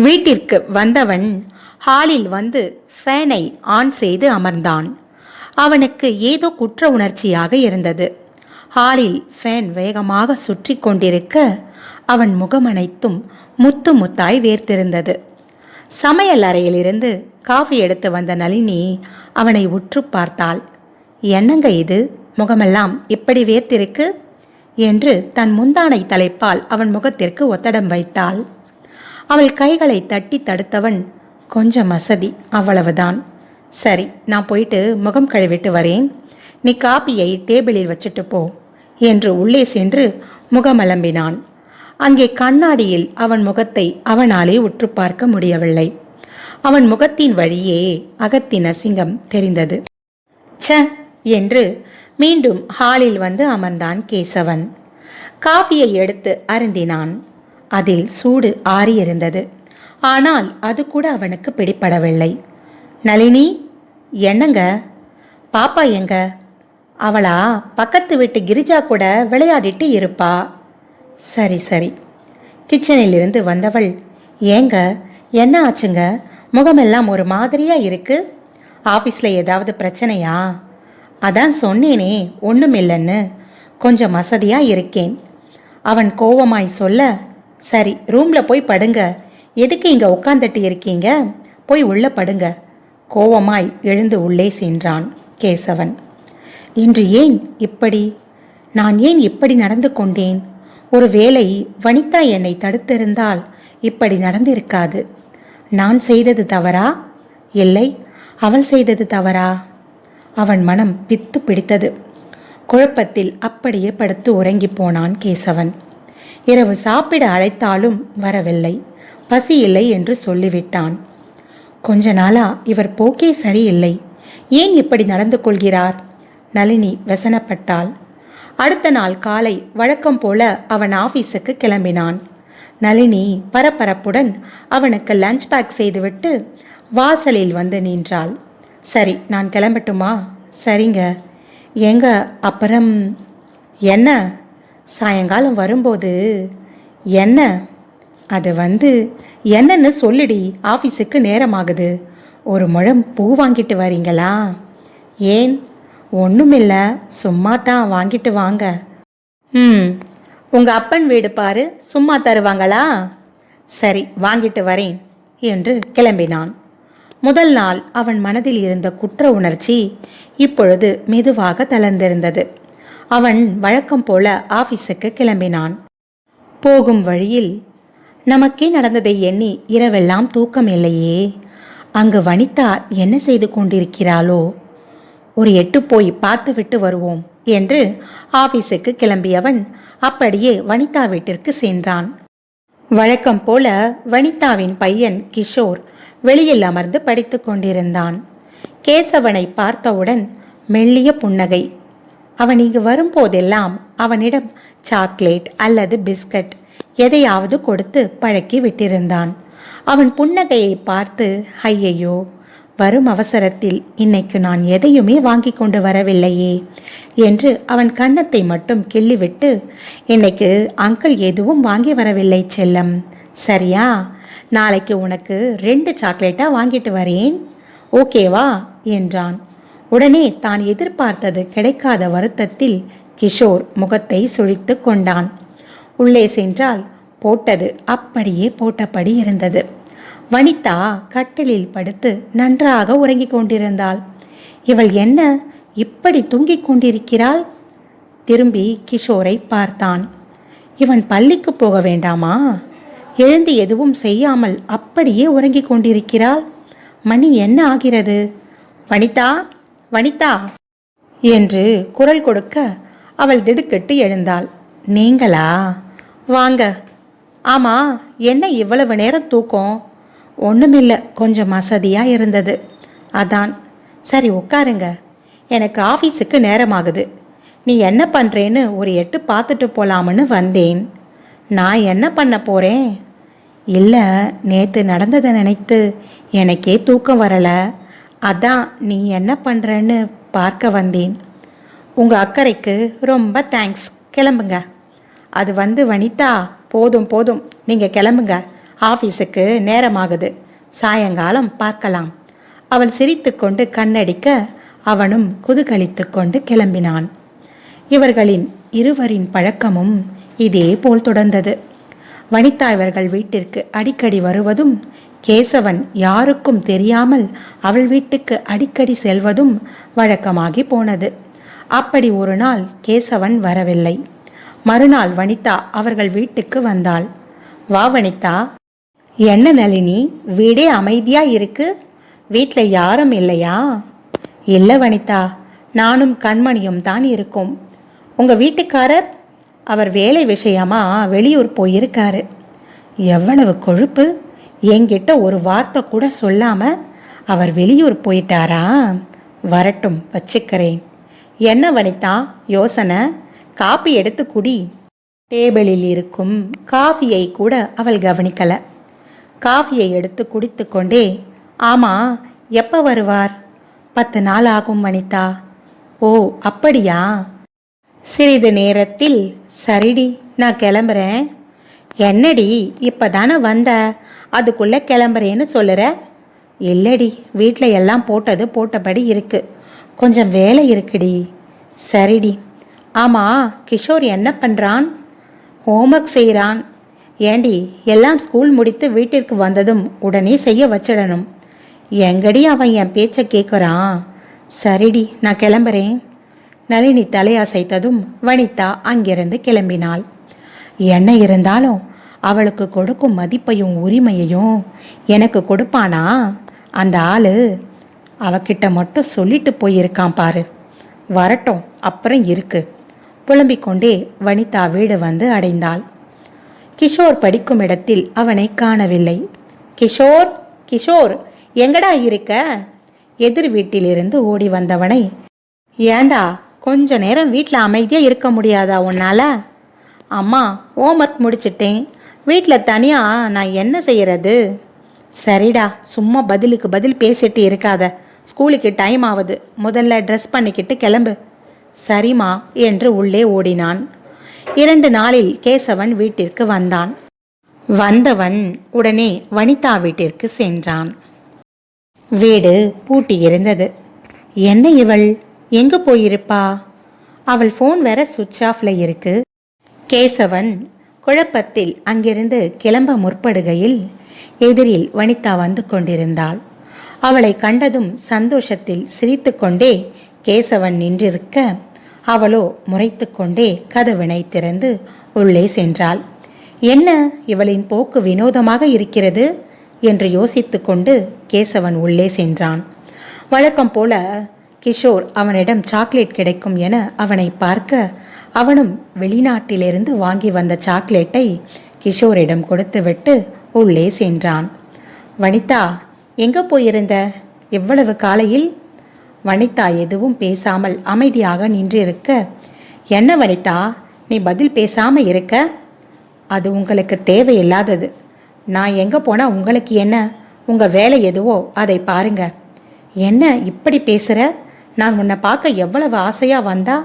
வீட்டிற்கு வந்தவன் ஹாலில் வந்து ஃபேனை ஆன் செய்து அமர்ந்தான். அவனுக்கு ஏதோ குற்ற உணர்ச்சியாக இருந்தது. ஹாலில் ஃபேன் வேகமாக சுற்றி கொண்டிருக்க அவன் முகமனைத்தும் முத்து முத்தாய் வேர்த்திருந்தது. சமையல் அறையிலிருந்து காஃபி எடுத்து வந்த நளினி அவனை உற்று பார்த்தாள். என்னங்க இது, முகமெல்லாம் இப்படி வேர்த்திருக்கு என்று தன் முந்தானை தலைப்பால் அவன் முகத்திற்கு ஒத்தடம் வைத்தாள். அவள் கைகளை தட்டி தடுத்தவன், கொஞ்சம் அசதி, அவ்வளவுதான். சரி, நான் போயிட்டு முகம் கழுவிட்டு வரேன், நீ காப்பியை டேபிளில் வச்சுட்டு போ என்று உள்ளே சென்று முகமலம்பினான். அங்கே கண்ணாடியில் அவன் முகத்தை அவனாலே உற்று பார்க்க முடியவில்லை. அவன் முகத்தின் வழியே அகத்தின் அசிங்கம் தெரிந்தது. ச என்று மீண்டும் ஹாலில் வந்து அமர்ந்தான் கேசவன். காஃபியை எடுத்து அருந்தினான். அதில் சூடு ஆறியிருந்தது. ஆனால் அது கூட அவனுக்கு பிடிப்படவில்லை. நளினி, என்னங்க, பாப்பா எங்க? அவளா பக்கத்து வீட்டு கிரிஜா கூட விளையாடிட்டு இருப்பா. சரி சரி. கிச்சனில் இருந்து வந்தவள், ஏங்க என்ன ஆச்சுங்க, முகமெல்லாம் ஒரு மாதிரியா இருக்கு, ஆஃபீஸில் ஏதாவது பிரச்சனையா? அதான் சொன்னேனே ஒன்றுமில்லைன்னு, கொஞ்சம் அசதியாக இருக்கேன். அவன் கோவமாய் சொல்ல, சரி ரூமில் போய் படுங்க, எதுக்கு இங்கே உட்காந்துட்டு இருக்கீங்க, போய் உள்ளே படுங்க. கோவமாய் எழுந்து உள்ளே சென்றான் கேசவன். இன்று ஏன் இப்படி, நான் ஏன் இப்படி நடந்து கொண்டேன்? ஒருவேளை வனிதா என்னை தடுத்திருந்தால் இப்படி நடந்திருக்காது. நான் செய்தது தவறா, இல்லை அவள் செய்தது தவறா? அவன் மனம் பித்து பிடித்தது. குழப்பத்தில் அப்படியே படுத்து உறங்கி போனான் கேசவன். இரவு சாப்பிட அழைத்தாலும் வரவில்லை, பசி இல்லை என்று சொல்லிவிட்டான். கொஞ்ச நாளா இவர் போக்கே சரியில்லை, ஏன் இப்படி நடந்து கொள்கிறார்? நளினி வசனப்பட்டாள். அடுத்த நாள் காலை வழக்கம் போல அவன் ஆபீஸுக்கு கிளம்பினான். நளினி பரபரப்புடன் அவனுக்கு லஞ்ச் பேக் செய்துவிட்டு வாசலில் வந்து நின்றாள். சரி, நான் கிளம்பட்டுமா? சரிங்க. எங்க அப்புறம் என்ன? சாயங்காலம் வரும்போது என்ன? அது என்னன்னு சொல்லிடி, ஆஃபீஸுக்கு நேரமாகுது. ஒரு முழம் பூ வாங்கிட்டு வரீங்களா? ஏன்? ஒன்றுமில்ல, சும்மா தான், வாங்கிட்டு வாங்க. உங்கள் அப்பன் வீடு பாரு, சும்மா தருவாங்களா? சரி, வாங்கிட்டு வரேன் என்று கிளம்பினான். முதல் நாள் அவன் மனதில் இருந்த குற்ற உணர்ச்சி இப்பொழுது மெதுவாக தளர்ந்திருந்தது. அவன் வழக்கம் போல ஆபீஸுக்கு கிளம்பினான். போகும் வழியில், நமக்கே நடந்ததை எண்ணி இரவெல்லாம் தூக்கம் இல்லையே, அங்கு வனிதா என்ன செய்து கொண்டிருக்கிறாளோ, ஒரு எட்டு போய் பார்த்து விட்டு வருவோம் என்று ஆபீஸுக்கு கிளம்பியவன் அப்படியே வனிதா வீட்டிற்கு சென்றான். வழக்கம் போல வனிதாவின் பையன் கிஷோர் வெளியில் அமர்ந்து படித்து கொண்டிருந்தான். கேசவனை பார்த்தவுடன் மெல்லிய புன்னகை. அவன் இங்கு வரும்போதெல்லாம் அவனிடம் சாக்லேட் அல்லது பிஸ்கட் எதையாவது கொடுத்து பழக்கி விட்டிருந்தான். அவன் புன்னகையை பார்த்து, ஐயையோ, வரும் அவசரத்தில் இன்னைக்கு நான் எதையுமே வாங்கி கொண்டு வரவில்லையே என்று அவன் கன்னத்தை மட்டும் கிள்ளிவிட்டு, இன்னைக்கு அங்கிள் எதுவும் வாங்கி வரவில்லை செல்லம், சரியா? நாளைக்கு உனக்கு 2 சாக்லேட்டா வாங்கிட்டு வரேன், ஓகேவா என்றான். உடனே தான் எதிர்பார்த்தது கிடைக்காத வருத்தத்தில் கிஷோர் முகத்தை சுழித்து கொண்டான். உள்ளே சென்றால் போட்டது அப்படியே போட்டபடி இருந்தது. வனிதா கட்டிலில் படுத்து நன்றாக உறங்கிக் கொண்டிருந்தாள். இவள் என்ன இப்படி தூங்கிக் கொண்டிருக்கிறாள்? திரும்பி கிஷோரை பார்த்தான். இவன் பள்ளிக்கு போக வேண்டாமா? எழுந்து எதுவும் செய்யாமல் அப்படியே உறங்கிக் கொண்டிருக்கிறாள். மணி என்ன ஆகிறது? வனிதா, வனிதா என்று குரல் கொடுக்க அவள் திடுக்கிட்டு எழுந்தாள். நீங்களா? வாங்க. ஆமா, என்ன இவ்வளவு நேரம் தூக்கம்? ஒன்றுமில்லை, கொஞ்சம் அசதியாக இருந்தது, அதான். சரி உட்காருங்க, எனக்கு ஆஃபீஸுக்கு நேரமாகுது. நீ என்ன பண்ணுறேன்னு ஒரு எட்டு பார்த்துட்டு போகலாம்னு வந்தேன். நான் என்ன பண்ண போகிறேன்? இல்லை, நேற்று நடந்ததை நினைத்து எனக்கே தூக்கம் வரலை, அதான் நீ என்ன பண்ணுறன்னு பார்க்க வந்தேன். உங்கள் அக்கறைக்கு ரொம்ப தேங்க்ஸ், கிளம்புங்க. அது வனிதா, போதும் போதும், நீங்கள் கிளம்புங்க, ஆஃபீஸுக்கு நேரமாகுது, சாயங்காலம் பார்க்கலாம். அவள் சிரித்துக்கொண்டு கண்ணடிக்க அவனும் குதூகலித்து கொண்டு கிளம்பினான். இவர்களின் இருவரின் பழக்கமும் இதே போல் தொடர்ந்தது. வனிதா இவர்கள் வீட்டிற்கு அடிக்கடி வருவதும், கேசவன் யாருக்கும் தெரியாமல் அவள் வீட்டுக்கு அடிக்கடி செல்வதும் வழக்கமாகி போனது. அப்படி ஒரு நாள் கேசவன் வரவில்லை. மறுநாள் வனிதா அவர்கள் வீட்டுக்கு வந்தாள். வா வனிதா. என்ன நளினி, வீடே அமைதியா இருக்கு, வீட்டில் யாரும் இல்லையா? இல்லை வனிதா, நானும் கண்மணியும் தான் இருக்கோம். உங்க வீட்டுக்காரர்? அவர் வேலை விஷயமா வெளியூர் போயிருக்காரு. எவ்வளவு கொழுப்பு! என்கிட்ட ஒரு வார்த்தை கூட சொல்லாம அவர் வெளியூர் போயிட்டாரா? வரட்டும், வச்சுக்கிறேன். என்ன வனிதா யோசனை? காப்பி எடுத்து குடி. டேபிளில் இருக்கும் காஃபியை கூட அவள் கவனிக்கல. காஃபியை எடுத்து குடித்து கொண்டே, ஆமா, எப்போ வருவார்? 10 நாள் ஆகும் வனிதா. ஓ அப்படியா? சிறிது நேரத்தில், சரிடி, நான் கிளம்புறேன். என்னடி இப்பதானே வந்த, அதுக்குள்ள கிளம்புறேன்னு சொல்லுற? இல்லடி, வீட்டில் எல்லாம் போட்டது போட்டபடி இருக்கு, கொஞ்சம் வேலை இருக்குடி. சரிடி. ஆமா, கிஷோர் என்ன பண்றான்? ஹோம்ஒர்க் செய்கிறான். ஏண்டி, எல்லாம் ஸ்கூல் முடித்து வீட்டிற்கு வந்ததும் உடனே செய்ய வச்சிடணும். எங்கடி அவன் என் பேச்சை கேட்குறான்? சரிடி, நான் கிளம்புறேன். நளினி தலையசைத்ததும் வனிதா அங்கிருந்து கிளம்பினாள். என்ன இருந்தாலும் அவளுக்கு கொடுக்கும் மதிப்பையும் உரிமையையும் எனக்கு கொடுப்பானா அந்த ஆளு? அவகிட்ட மட்டும் சொல்லிட்டு போயிருக்கான் பாரு. வரட்டும், அப்புறம் இருக்கு. புலம்பிக் கொண்டே வனிதா வீடு வந்து அடைந்தாள். கிஷோர் படிக்கும் இடத்தில் அவனை காணவில்லை. கிஷோர், கிஷோர், எங்கடா இருக்க? எதிர் வீட்டிலிருந்து ஓடி வந்தவனை, ஏண்டா கொஞ்ச நேரம் வீட்டில் அமைதியாக இருக்க முடியாதா உன்னால? அம்மா, ஹோம்ஒர்க் முடிச்சிட்டேன், வீட்டில் தனியாக நான் என்ன செய்யறது? சரிடா, சும்மா பதிலுக்கு பதில் பேசிட்டு இருக்காத, ஸ்கூலுக்கு டைம் ஆகுது, முதல்ல ட்ரெஸ் பண்ணிக்கிட்டு கிளம்பு. சரிம்மா என்று உள்ளே ஓடினான். 2 நாளில் கேசவன் வீட்டிற்கு வந்தான். வந்தவன் உடனே வனிதா வீட்டிற்கு சென்றான். வீடு பூட்டி இருந்தது. என்ன இவள், எங்க போயிருப்பா? அவள் ஃபோன் வேற சுவிட்ச் ஆஃப்ல இருக்கு. கேசவன் குழப்பத்தில் அங்கிருந்து கிளம்ப முற்படுகையில் எதிரில் வனிதா வந்து கொண்டிருந்தாள். அவளை கண்டதும் சந்தோஷத்தில் சிரித்து கொண்டே கேசவன் நின்றிருக்க, அவளோ முறைத்து கொண்டே கதவினை திறந்து உள்ளே சென்றாள். என்ன இவளின் போக்கு வினோதமாக இருக்கிறது என்று யோசித்து கொண்டு கேசவன் உள்ளே சென்றான். வழக்கம் போல கிஷோர் அவனிடம் சாக்லேட் கிடைக்கும் என அவனை பார்க்க, அவனும் வெளிநாட்டிலிருந்து வாங்கி வந்த சாக்லேட்டை கிஷோரிடம் கொடுத்துவிட்டு உள்ளே சென்றான். வனிதா, எங்க போயிருந்த எவ்வளவு காலையில்? வனிதா எதுவும் பேசாமல் அமைதியாக நின்றிருக்க, என்ன வனிதா நீ பதில் பேசாம இருக்க? அது உங்களுக்கு தேவையில்லாதது. நான் எங்க போனா உங்களுக்கு என்ன? உங்க வேலை எதுவோ அதை பாருங்க. என்ன இப்படி பேசுற? நான் உன்னை பார்க்க எவ்வளவு ஆசையா வந்தா,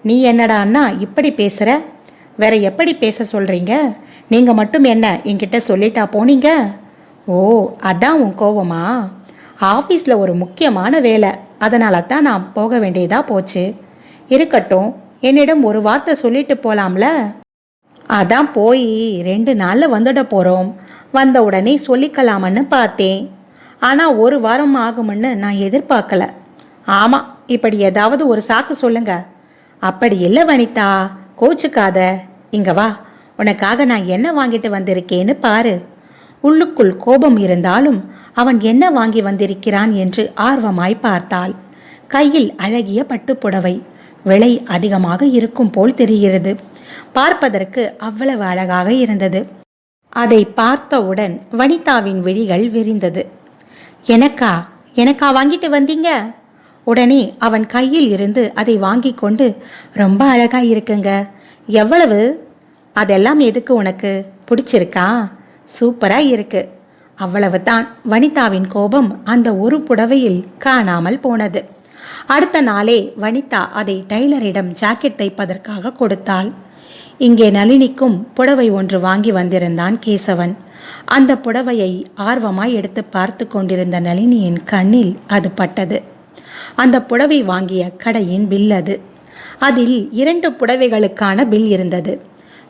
நீ என்னடான்னா இப்படி பேசுற? வேற எப்படி பேச சொல்றீங்க? நீங்க மட்டும் என்ன என்கிட்ட சொல்லிட்டா போனீங்க? ஓ, அதான் உன் கோவமா? ஆஃபீஸில் ஒரு முக்கியமான வேலை, அதனால தான் நான் போக வேண்டியதா போச்சு. இருக்கட்டும், என்னிடம் ஒரு வார்த்தை சொல்லிட்டு போலாம்ல? அதான் போய் 2 நாளில் வந்துட போகிறோம், வந்த உடனே சொல்லிக்கலாமன்னு பார்த்தேன். ஆனால் 1 வாரம் ஆகும்னு நான் எதிர்பார்க்கல. ஆமாம், இப்படி ஏதாவது ஒரு சாக்கு சொல்லுங்க. அப்படி இல்லை வனிதா, கோச்சுக்காத. இங்க வா, உனக்காக நான் என்ன வாங்கிட்டு வந்திருக்கேன்னு பாரு. உள்ளுக்குள் கோபம் இருந்தாலும் அவன் என்ன வாங்கி வந்திருக்கிறான் என்று ஆர்வமாய் பார்த்தாள். கையில் அழகிய பட்டுப்புடவை, விலை அதிகமாக இருக்கும் போல் தெரிகிறது. பார்ப்பதற்கு அவ்வளவு அழகாக இருந்தது. அதை பார்த்தவுடன் வனிதாவின் விழிகள் விரிந்தது. எனக்கா எனக்கா வாங்கிட்டு வந்தீங்க? உடனே அவன் கையில் இருந்து அதை வாங்கி கொண்டு, ரொம்ப அழகா இருக்குங்க. எவ்வளவு? அதெல்லாம் எதுக்கு உனக்கு? பிடிச்சிருக்கா? சூப்பரா இருக்கு. அவ்வளவுதான். வனிதாவின் கோபம் அந்த ஒரு புடவையில் காணாமல் போனது. அடுத்த நாளே வனிதா அதை டைலரிடம் ஜாக்கெட் தைப்பதற்காக கொடுத்தாள். இங்கே நளினிக்கும் புடவை ஒன்று வாங்கி வந்திருந்தான் கேசவன். அந்த புடவையை ஆர்வமாய் எடுத்து பார்த்து கொண்டிருந்த நளினியின் கண்ணில் அது பட்டது. அந்த புடவை வாங்கிய கடையின் பில் அது. அதில் 2 புடவைகளுக்கான பில் இருந்தது.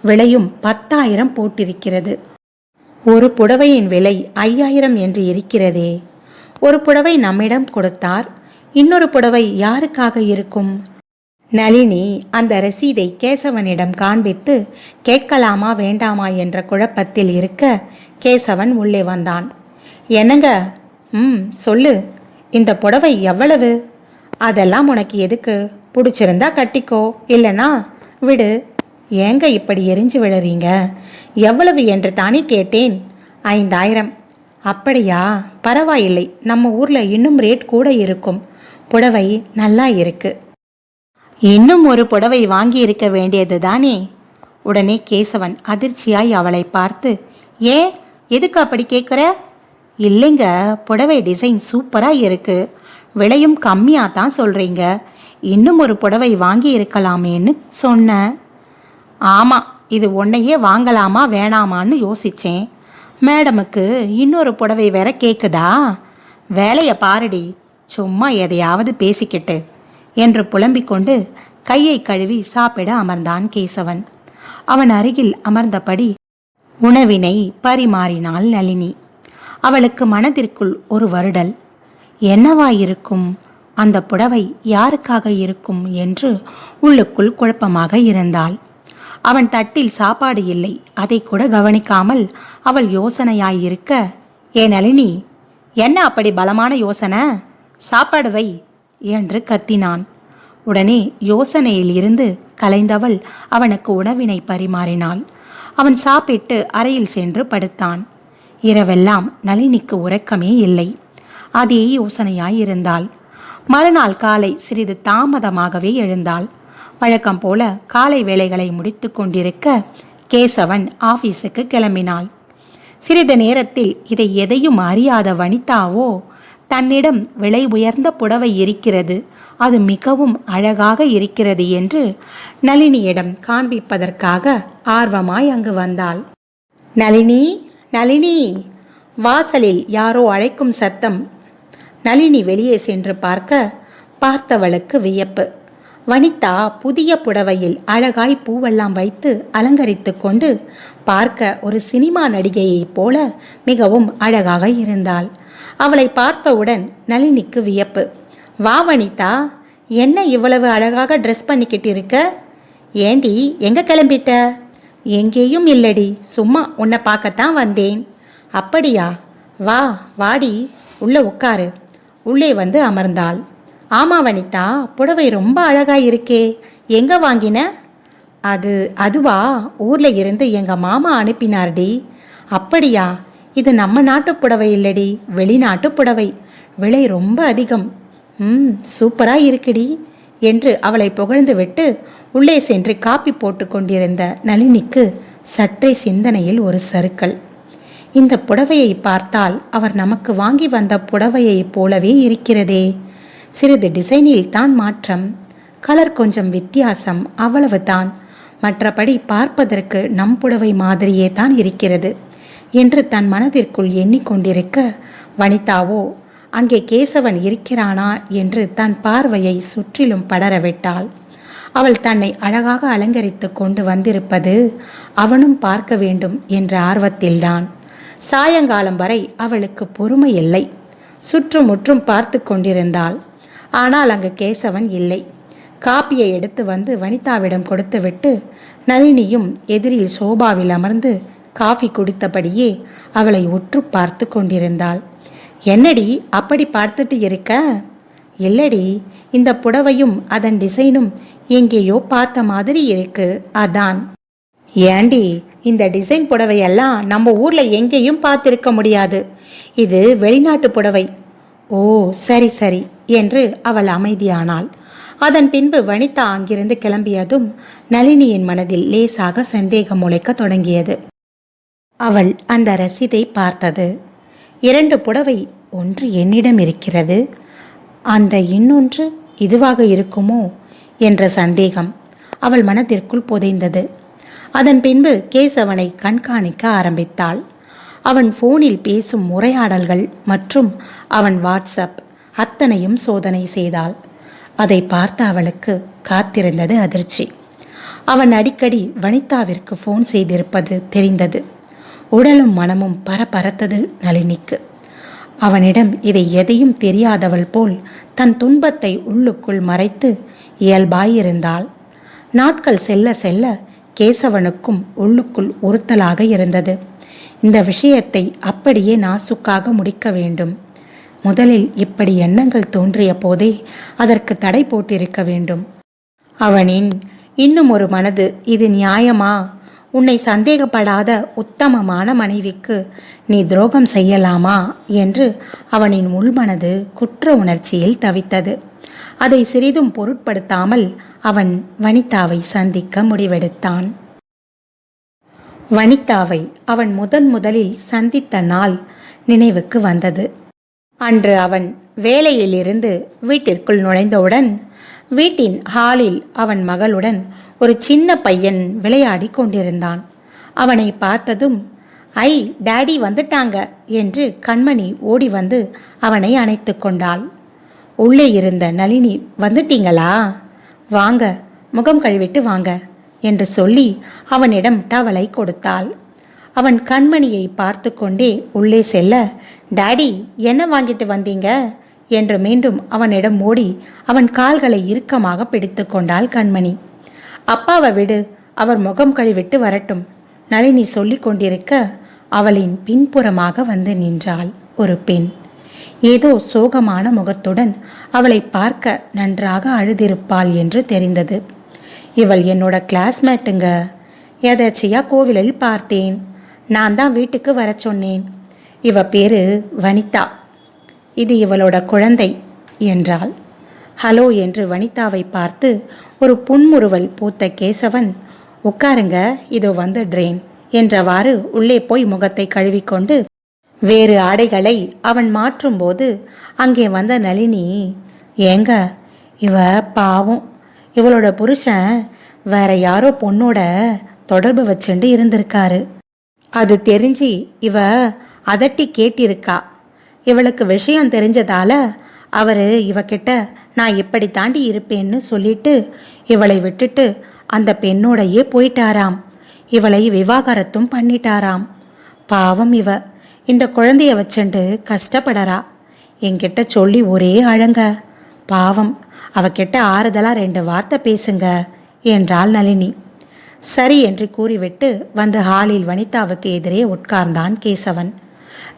விலையும் 10,000 போட்டிருக்கிறது. ஒரு புடவையின் விலை 5,000 என்று இருக்கிறதே. ஒரு புடவை நம்மிடம் கொடுத்தார், இன்னொரு புடவை யாருக்காக இருக்கும்? நளினி அந்த ரசீதை கேசவனிடம் காண்பித்து கேட்கலாமா வேண்டாமா என்ற குழப்பத்தில் இருக்க கேசவன் உள்ளே வந்தான். என்னங்க? சொல்லு. இந்த புடவை எவ்வளவு? அதெல்லாம் உனக்கு எதுக்கு? பிடிச்சிருந்தா கட்டிக்கோ, இல்லைனா விடு. ஏங்க இப்படி எரிஞ்சு விடுறீங்க? எவ்வளவு என்று தானே கேட்டேன். 5,000. அப்படியா? பரவாயில்லை, நம்ம ஊர்ல இன்னும் ரேட் கூட இருக்கும். புடவை நல்லா இருக்கு. இன்னும் ஒரு புடவை வாங்கி இருக்க வேண்டியது தானே? உடனே கேசவன் அதிர்ச்சியாய் அவளை பார்த்து, ஏன், எதுக்கு அப்படி கேட்குற? இல்லைங்க, புடவை டிசைன் சூப்பராக இருக்கு, விலையும் கம்மியாக தான் சொல்கிறீங்க. இன்னும் ஒரு புடவை வாங்கி இருக்கலாமேன்னு சொன்னேன். ஆமாம், இது ஒன்றையே வாங்கலாமா வேணாமான்னு யோசித்தேன். மேடமுக்கு இன்னொரு புடவை வேற கேட்குதா? வேலையை பாருடி, சும்மா எதையாவது பேசிக்கிட்டு என்று புலம்பிக் கொண்டு கையை கழுவி சாப்பிட அமர்ந்தான் கேசவன். அவன் அருகில் அமர்ந்தபடி உணவினை பரிமாறினாள் நளினி. அவளுக்கு மனதிற்குள் ஒரு வருடல். என்னவாயிருக்கும்? அந்த புடவை யாருக்காக இருக்கும் என்று உள்ளுக்குள் குழப்பமாக இருந்தாள். அவன் தட்டில் சாப்பாடு இல்லை, அதை கூட கவனிக்காமல் அவள் யோசனையாயிருக்க, ஏ நளினி, என்ன அப்படி பலமான யோசனை? சாப்பாடு வை என்று கத்தினான். உடனே யோசனையில் இருந்து கலைந்தவள் அவனுக்கு உணவினை பரிமாறினாள். அவன் சாப்பிட்டு அறையில் சென்று படுத்தான். இரவெல்லாம் நளினிக்கு உறக்கமே இல்லை. அதே யோசனையாயிருந்தாள். மறுநாள் காலை சிறிது தாமதமாகவே எழுந்தாள். வழக்கம் போல காலை வேலைகளை முடித்து கொண்டிருக்க கேசவன் ஆபீஸுக்கு கிளம்பினாள். சிறிது நேரத்தில் இதை எதையும் அறியாத வனிதாவோ, தன்னிடம் விலை உயர்ந்த புடவை இருக்கிறது, அது மிகவும் அழகாக இருக்கிறது என்று நளினியிடம் காண்பிப்பதற்காக ஆர்வமாய் அங்கு வந்தாள். நளினி, நளினி! வாசலில் யாரோ அழைக்கும் சத்தம். நளினி வெளியே சென்று பார்த்தவளுக்கு வியப்பு. வனிதா புதிய புடவையில் அழகாய் பூவெல்லாம் வைத்து அலங்கரித்து கொண்டு பார்க்க ஒரு சினிமா நடிகையைப் போல மிகவும் அழகாக இருந்தாள். அவளை பார்த்தவுடன் நளினிக்கு வியப்பு. வா வனிதா, என்ன இவ்வளவு அழகாக ட்ரெஸ் பண்ணிக்கிட்டு இருக்க? ஏண்டி, எங்க கிளம்பிட்ட? எங்கேயும் இல்லடி, சும்மா உன்னை பார்க்கத்தான் வந்தேன். அப்படியா? வா, வாடி, உள்ள உட்காரு. உள்ளே வந்து அமர்ந்தாள். ஆமா வனிதா, புடவை ரொம்ப அழகா இருக்கே, எங்க வாங்கின? அதுவா, ஊர்ல இருந்து எங்க மாமா அனுப்பினார்டி. அப்படியா? இது நம்ம நாட்டு புடவை இல்லடி, வெளிநாட்டு புடவை, விலை ரொம்ப அதிகம். சூப்பரா இருக்குடி என்று அவளை புகழ்ந்து விட்டு உள்ளே சென்று காப்பி போட்டு கொண்டிருந்த நளினிக்கு சற்றே சிந்தனையில் ஒரு சறுக்கல். இந்த புடவையை பார்த்தால் அவர் நமக்கு வாங்கி வந்த புடவையைப் போலவே இருக்கிறதே. சிறிது டிசைனில் தான் மாற்றம், கலர் கொஞ்சம் வித்தியாசம், அவ்வளவுதான். மற்றபடி பார்ப்பதற்கு நம் புடவை மாதிரியே தான் இருக்கிறது என்று தன் மனதிற்குள் எண்ணிக்கொண்டிருக்க, வனிதாவோ அங்கே கேசவன் இருக்கிறானா என்று தன் பார்வையை சுற்றிலும் படரவிட்டாள். அவள் தன்னை அழகாக அலங்கரித்து கொண்டு வந்திருப்பது அவனும் பார்க்க வேண்டும் என்ற ஆர்வத்தில்தான். சாயங்காலம் வரை அவளுக்கு பொறுமை இல்லை. சுற்றுமுற்றும் பார்த்து கொண்டிருந்தாள். ஆனால் அங்கு கேசவன் இல்லை. காப்பியை எடுத்து வந்து வனிதாவிடம் கொடுத்துவிட்டு நளினியும் எதிரில் சோபாவில் அமர்ந்து காஃபி குடித்தபடியே அவளை உற்று பார்த்து கொண்டிருந்தாள். என்னடி அப்படி பார்த்துட்டு இருக்க? இல்லடி, இந்த புடவையும் அதன் டிசைனும் எங்கேயோ பார்த்த மாதிரி இருக்கு, அதான். ஏண்டி, இந்த டிசைன் புடவையெல்லாம் நம்ம ஊர்ல எங்கேயும் பார்த்திருக்க முடியாது, இது வெளிநாட்டு புடவை. ஓ, சரி சரி என்று அவள் அமைதியானாள். அதன் பின்பு வனிதா அங்கிருந்து கிளம்பியதும் நளினியின் மனதில் லேசாக சந்தேகம் முளைக்க தொடங்கியது. அவள் அந்த ரசீதை பார்த்தது. 2 புடவை, ஒன்று என்னிடம் இருக்கிறது, அந்த இன்னொன்று இதுவாக இருக்குமோ என்ற சந்தேகம் அவள் மனதிற்குள் புதைந்தது. அதன் பின்பு கேசவனை கண்காணிக்க ஆரம்பித்தாள். அவன் போனில் பேசும் உரையாடல்கள் மற்றும் அவன் வாட்ஸ்அப் அத்தனையும் சோதனை செய்தாள். அதை பார்த்த அவளுக்கு காத்திருந்தது அதிர்ச்சி. அவன் அடிக்கடி வனிதாவிற்கு போன் செய்திருப்பது தெரிந்தது. உடலும் மனமும் பரபரத்தது நளினிக்கு. அவனிடம் இதை எதையும் தெரியாதவள் போல் தன் துன்பத்தை உள்ளுக்குள் மறைத்து இயல்பாயிருந்தாள். நாட்கள் செல்ல செல்ல கேசவனுக்கும் உள்ளுக்குள் உறுத்தலாக இருந்தது. இந்த விஷயத்தை அப்படியே நாசுக்காக முடிக்க வேண்டும். முதலில் இப்படி எண்ணங்கள் தோன்றிய போதே அதற்கு தடை போட்டிருக்க வேண்டும். அவனின் இன்னும் ஒரு மனது இது நியாயமா? உன்னை சந்தேகப்படாத உத்தமமான மனைவிக்கு நீ துரோகம் செய்யலாமா என்று அவனின் உள்மனது குற்ற உணர்ச்சியில் தவித்தது. அதை சிறிதும் பொருட்படுத்தாமல் அவன் வனிதாவை சந்திக்க முடிவெடுத்தான். வனிதாவை அவன் முதலில் சந்தித்த நாள் நினைவுக்கு வந்தது. அன்று அவன் வேலையிலிருந்து வீட்டிற்குள் நுழைந்தவுடன் வீட்டின் ஹாலில் அவன் மகளுடன் ஒரு சின்ன பையன் விளையாடி கொண்டிருந்தான். அவனை பார்த்ததும் ஐ டாடி வந்துட்டாங்க என்று கண்மணி ஓடி வந்து அவனை அணைத்து கொண்டாள். உள்ளே இருந்த நளினி வந்துட்டீங்களா, வாங்க முகம் கழுவிட்டு வாங்க என்று சொல்லி அவனிடம் டவலை கொடுத்தாள். அவன் கண்மணியை பார்த்து கொண்டே உள்ளே செல்ல டாடி என்ன வாங்கிட்டு வந்தீங்க என்று மீண்டும் அவனிடம் ஓடி அவன் கால்களை இறுக்கமாக பிடித்து கொண்டாள் கண்மணி. அப்பாவை விடு, அவர் முகம் கழுவிட்டு வரட்டும் நளினி சொல்லி கொண்டிருக்க அவளின் பின்புறமாக வந்து நின்றாள் ஒரு பெண். ஏதோ சோகமான முகத்துடன் அவளை பார்க்க நன்றாக அழுதிருப்பாள் என்று தெரிந்தது. இவள் என்னோட கிளாஸ்மேட்டுங்க, எதாச்சியா கோவிலில் பார்த்தேன், நான் தான் வீட்டுக்கு வர சொன்னேன். இவ பேரு வனிதா, இது இவளோட குழந்தை என்றாள். ஹலோ என்று வனிதாவை பார்த்து ஒரு புன்முறுவல் பூத்த கேசவன் உட்காருங்க இதோ வந்துடுறேன் என்றவாறு உள்ளே போய் முகத்தை கழுவிக்கொண்டு வேறு ஆடைகளை அவன் மாற்றும்போது அங்கே வந்த நளினி ஏங்க இவ பாவம், இவளோட புருஷன் வேற யாரோ பொண்ணோட தொடர்பு வச்சுண்டு இருந்திருக்காரு, அது தெரிஞ்சு இவ அதட்டி கேட்டிருக்கா. இவளுக்கு விஷயம் தெரிஞ்சதால அவரு இவகிட்ட நான் இப்படி தாண்டி இருப்பேன்னு சொல்லிட்டு இவளை விட்டுட்டு அந்த பெண்ணோடையே போயிட்டாராம். இவளை விவாகரத்தும் பண்ணிட்டாராம். பாவம் இவ இந்த குழந்தைய வச்சுண்டு கஷ்டப்படறா. என்கிட்ட சொல்லி ஒரே அழங்க. பாவம், அவகிட்ட ஆறுதலா 2 வார்த்தை பேசுங்க என்றாள் நளினி. சரி என்று கூறிவிட்டு வந்து ஹாலில் வனிதாவுக்கு எதிரே உட்கார்ந்தான் கேசவன்.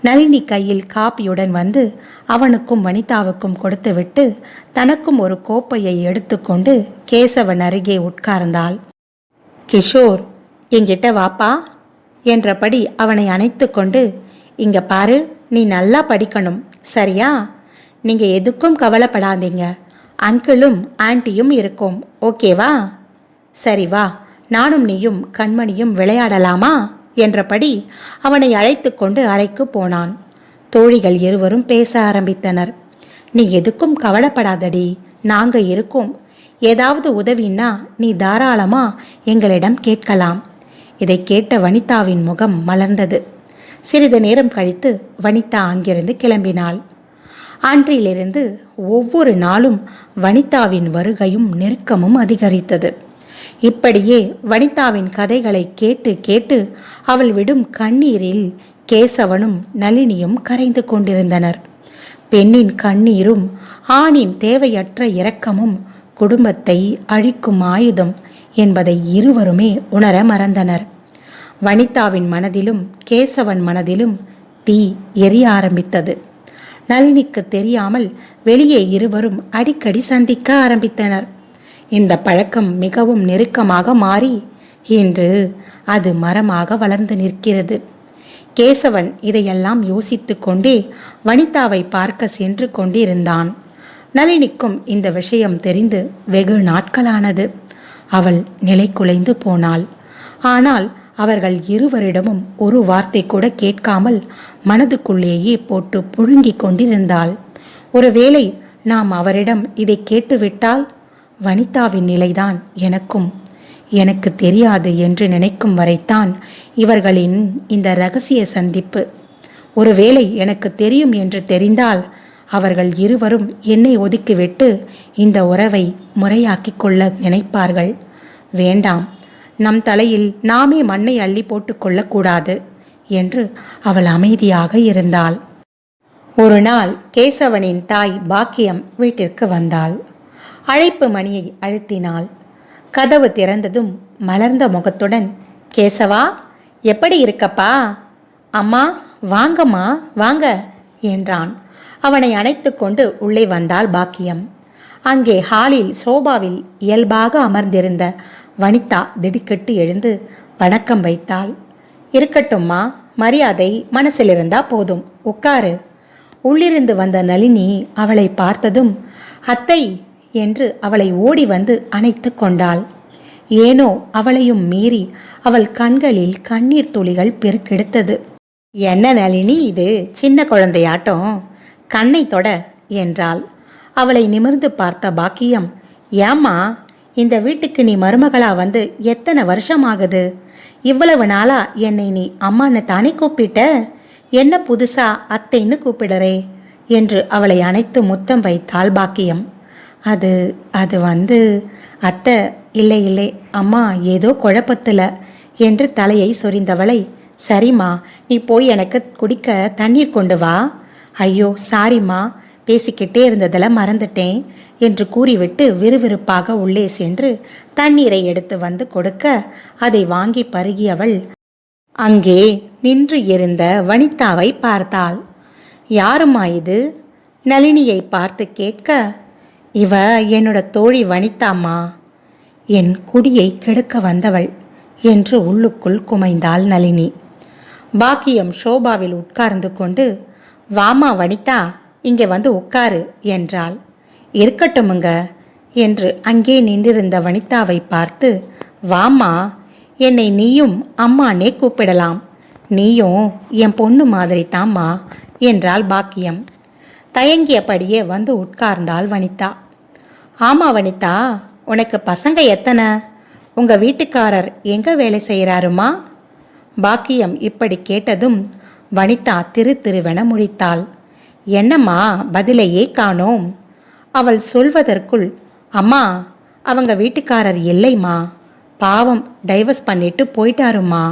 நளினி கையில் காப்பியுடன் வந்து அவனுக்கும் வனிதாவுக்கும் கொடுத்துவிட்டு தனக்கும் ஒரு கோப்பையை எடுத்துக்கொண்டு கேசவன் அருகே உட்கார்ந்தாள். கிஷோர் என்கிட்ட வாப்பா என்றபடி அவனை அணைத்து கொண்டு இங்க பாரு, நீ நல்லா படிக்கணும் சரியா? நீங்க எதுக்கும் கவலைப்படாதீங்க, அங்கிளும் ஆன்ட்டியும் இருக்கோம் ஓகேவா? சரி வா, நானும் நீயும் கண்மணியும் விளையாடலாமா என்றபடி அவனை அழைத்து கொண்டு அறைக்கு போனான். தோழிகள் இருவரும் பேச ஆரம்பித்தனர். நீ எதுக்கும் கவலைப்படாதடி, நாங்க இருக்கோம். ஏதாவது உதவின்னா நீ தாராளமா எங்களிடம் கேட்கலாம். இதை கேட்ட வனிதாவின் முகம் மலர்ந்தது. சிறிது நேரம் கழித்து வனிதா அங்கிருந்து கிளம்பினாள். அன்றிலிருந்து ஒவ்வொரு நாளும் வனிதாவின் வருகையும் நெருக்கமும் அதிகரித்தது. இப்படியே வனிதாவின் கதைகளை கேட்டு கேட்டு அவள் விடும் கண்ணீரில் கேசவனும் நளினியும் கரைந்து கொண்டிருந்தனர். பெண்ணின் கண்ணீரும் ஆணின் தேவையற்ற இரக்கமும் குடும்பத்தை அழிக்கும் ஆயுதம் என்பதை இருவருமே உணர மறந்தனர். வனிதாவின் மனதிலும் கேசவன் மனதிலும் தீ எரிய ஆரம்பித்தது. நளினிக்கு தெரியாமல் வெளியே இருவரும் அடிக்கடி சந்திக்க ஆரம்பித்தனர். இந்த பழக்கம் மிகவும் நெருக்கமாக மாறி இன்று அது மரமாக வளர்ந்து நிற்கிறது. கேசவன் இதையெல்லாம் யோசித்து கொண்டே வனிதாவை பார்க்க சென்று கொண்டிருந்தான். நளினிக்கும் இந்த விஷயம் தெரிந்து வெகு நாட்களானது. அவள் நிலை குலைந்து போனாள். ஆனால் அவர்கள் இருவரிடமும் ஒரு வார்த்தை கூட கேட்காமல் மனதுக்குள்ளேயே போட்டு புழுங்கிக் கொண்டிருந்தாள். ஒருவேளை நாம் அவரிடம் இதை கேட்டுவிட்டால் வனிதாவின் நிலைதான் எனக்கு தெரியாது என்று நினைக்கும் வரைத்தான் இவர்களின் இந்த இரகசிய சந்திப்பு. ஒருவேளை எனக்கு தெரியும் என்று தெரிந்தால் அவர்கள் இருவரும் என்னை ஒதுக்கிவிட்டு இந்த உறவை முறையாக்கிக் கொள்ள நினைப்பார்கள். வேண்டாம், நம் தலையில் நாமே மண்ணை அள்ளி போட்டுக் கொள்ளக்கூடாது என்று அவள் அமைதியாக இருந்தாள். ஒரு நாள் கேசவனின் தாய் பாக்கியம் வீட்டிற்கு வந்தாள். அழைப்பு மணியை அழுத்தினாள். கதவு திறந்ததும் மலர்ந்த முகத்துடன், கேசவா, எப்படி இருக்கப்பா? அம்மா, வாங்கம்மா வாங்க என்றான். அவனை அணைத்து கொண்டு உள்ளே வந்தாள் பாக்கியம். அங்கே ஹாலில் சோபாவில் இயல்பாக அமர்ந்திருந்த வனிதா திடுக்கிட்டு எழுந்து வணக்கம் வைத்தாள். இருக்கட்டும்மா, மரியாதை மனசில் இருந்தா போதும், உட்காரு. உள்ளிருந்து வந்த நளினி அவளை பார்த்ததும் அத்தை என்று அவளை ஓடி வந்து அணைத்து கொண்டாள். ஏனோ அவளையும் மீறி அவள் கண்களில் கண்ணீர் துளிகள் பெருக்கெடுத்தது. என்ன நளினி இது, சின்ன குழந்தையாட்டம், கண்ணை தொட என்றாள். அவளை நிமிர்ந்து பார்த்த பாக்கியம், ஏம்மா, இந்த வீட்டுக்கு நீ மருமகளா வந்து எத்தனை வருஷம் ஆகுது? இவ்வளவு நாளா என்னை நீ அம்மான்னு தானே கூப்பிட்ட, என்ன புதுசா அத்தைன்னு கூப்பிடறே என்று அவளை அணைத்து முத்தம் வைத்தாள் பாக்கியம். அது அது வந்து அத்தை, இல்லை இல்லை அம்மா, ஏதோ குழப்பத்தில் என்று தலையை சொரிந்தவளை, சரிம்மா, நீ போய் எனக்கு குடிக்க தண்ணீர் கொண்டு வா. ஐயோ சாரிம்மா, பேசிக்கிட்டே இருந்ததில் மறந்துட்டேன் என்று கூறிவிட்டு விறுவிறுப்பாக உள்ளே சென்று தண்ணீரை எடுத்து வந்து கொடுக்க அதை வாங்கி பருகியவள் அங்கே நின்று இருந்த வனிதாவை பார்த்தாள். யாருமா இது? நளினியை பார்த்து கேட்க, இவ என்னோட தோழி வனிதாம்மா, என் குடியை கெடுக்க வந்தவள் என்று உள்ளுக்குள் குமைந்தாள் நளினி. பாக்கியம் ஷோபாவில் உட்கார்ந்து கொண்டு, வாமா வனிதா, இங்கே வந்து உட்காரு என்றாள். இருக்கட்டுமுங்க என்று அங்கே நின்றிருந்த வனிதாவை பார்த்து, வாமா, என்னை நீயும் அம்மானே கூப்பிடலாம், நீயும் என் பொண்ணு மாதிரி தாம்மா என்றாள் பாக்கியம். தயங்கியபடியே வந்து உட்கார்ந்தாள் வனிதா. ஆமா வனிதா, உனக்கு பசங்க எத்தனை? உங்க வீட்டுக்காரர் எங்க வேலை செய்கிறாருமா? பாக்கியம் இப்படி கேட்டதும் வனிதா திரு திருவென முழித்தாள். என்னம்மா, பதிலையே காணோம். அவள் சொல்வதற்குள், அம்மா, அவங்க வீட்டுக்காரர் இல்லைம்மா, பாவம், டைவர்ஸ் பண்ணிட்டு போயிட்டாருமா.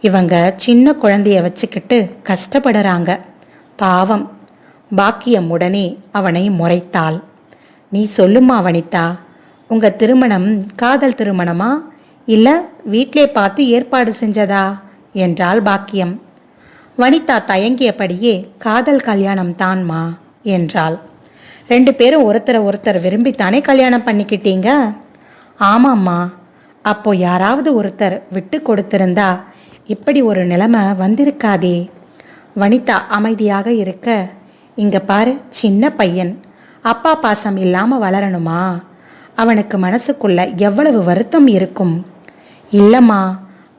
இவங்க சின்ன குழந்தைய வச்சுக்கிட்டு கஷ்டப்படுறாங்க, பாவம். பாக்கியம் உடனே அவனை முறைத்தாள். நீ சொல்லுமா வனிதா, உங்க திருமணம் காதல் திருமணமா இல்லை வீட்டிலே பார்த்து ஏற்பாடு செஞ்சதா என்றாள் பாக்கியம். வனிதா தயங்கியபடியே, காதல் கல்யாணம் தான்மா என்றாள். 2 பேரும் ஒருத்தரை ஒருத்தர் விரும்பித்தானே கல்யாணம் பண்ணிக்கிட்டீங்க? ஆமாம்மா. அப்போ யாராவது ஒருத்தர் விட்டு கொடுத்திருந்தா இப்படி ஒரு நிலைமை வந்திருக்காதே. வனிதா அமைதியாக இருக்க, இங்க பாரு, சின்ன பையன், அப்பா பாசம் இல்லாமல் வளரணுமா? அவனுக்கு மனசுக்குள்ள எவ்வளவு வருத்தம் இருக்கும். இல்லைம்மா,